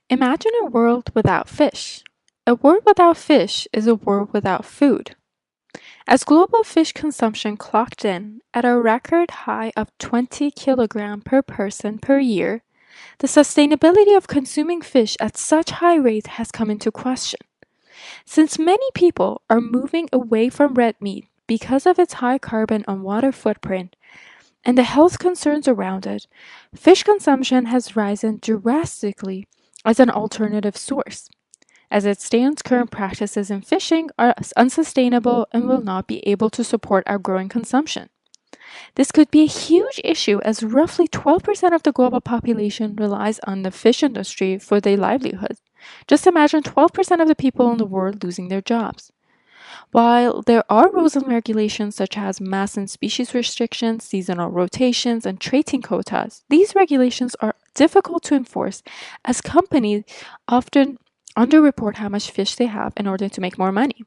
Imagine a world without fish. A world without fish is a world without food. As global fish consumption clocked in at a record high of 20 kilograms per person per year, the sustainability of consuming fish at such high rates has come into question. Since many people are moving away from red meat because of its high carbon and water footprint and the health concerns around it, fish consumption has risen drastically as an alternative source. As it stands, current practices in fishing are unsustainable and will not be able to support our growing consumption. This could be a huge issue as roughly 12% of the global population relies on the fish industry for their livelihood. Just imagine 12% of the people in the world losing their jobs. While there are rules and regulations such as mass and species restrictions, seasonal rotations, and trading quotas, these regulations are difficult to enforce as companies often underreport how much fish they have in order to make more money.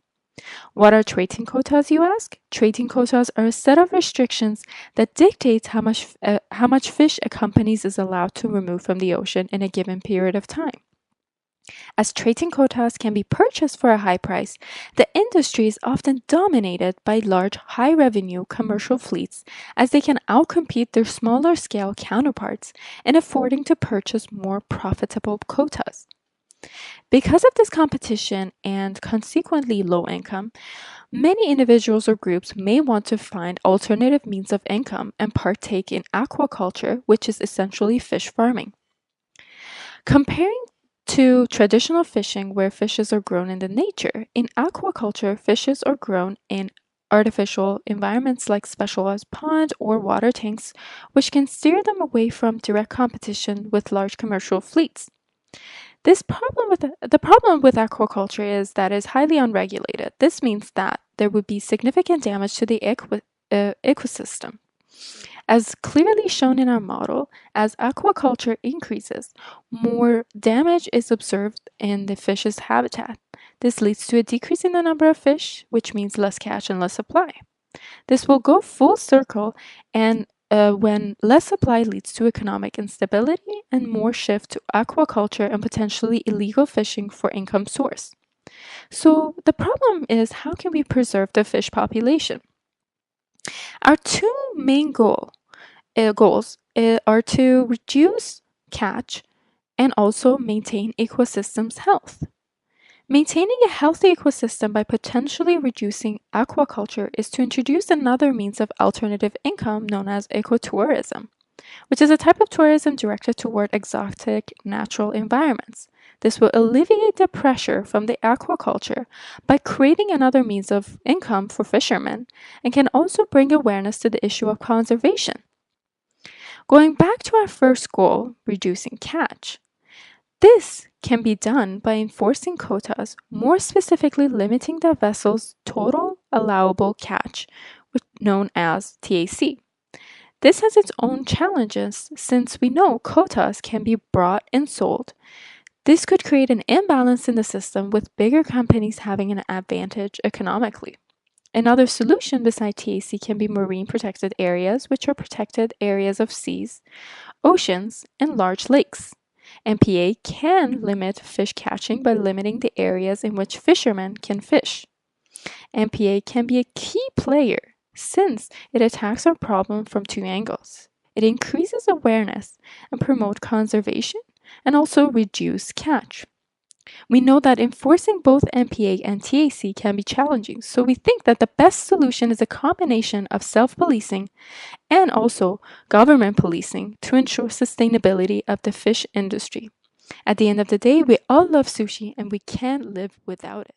What are trading quotas, you ask? Trading quotas are a set of restrictions that dictates how much fish a company is allowed to remove from the ocean in a given period of time. As trading quotas can be purchased for a high price, the industry is often dominated by large, high revenue commercial fleets as they can outcompete their smaller scale counterparts in affording to purchase more profitable quotas. Because of this competition and consequently low income, many individuals or groups may want to find alternative means of income and partake in aquaculture, which is essentially fish farming. Comparing to traditional fishing where fishes are grown in the nature, in aquaculture, fishes are grown in artificial environments like specialized ponds or water tanks, which can steer them away from direct competition with large commercial fleets. The problem with aquaculture is that it's highly unregulated. This means that there would be significant damage to the ecosystem. As clearly shown in our model, as aquaculture increases, more damage is observed in the fish's habitat. This leads to a decrease in the number of fish, which means less catch and less supply. This will go full circle, and when less supply leads to economic instability and more shift to aquaculture and potentially illegal fishing for income source. So the problem is, how can we preserve the fish population? Our two main goals are to reduce catch and also maintain ecosystems health. Maintaining a healthy ecosystem by potentially reducing aquaculture is to introduce another means of alternative income known as ecotourism, which is a type of tourism directed toward exotic natural environments. This will alleviate the pressure from the aquaculture by creating another means of income for fishermen and can also bring awareness to the issue of conservation. Going back to our first goal, reducing catch. This can be done by enforcing quotas, more specifically limiting the vessel's total allowable catch, known as TAC. This has its own challenges since we know quotas can be bought and sold. This could create an imbalance in the system with bigger companies having an advantage economically. Another solution besides TAC can be marine protected areas, which are protected areas of seas, oceans, and large lakes. MPA can limit fish catching by limiting the areas in which fishermen can fish. MPA can be a key player since it attacks our problem from two angles. It increases awareness and promotes conservation and also reduce catch. We know that enforcing both MPA and TAC can be challenging, so we think that the best solution is a combination of self-policing and also government policing to ensure sustainability of the fish industry. At the end of the day, we all love sushi and we can't live without it.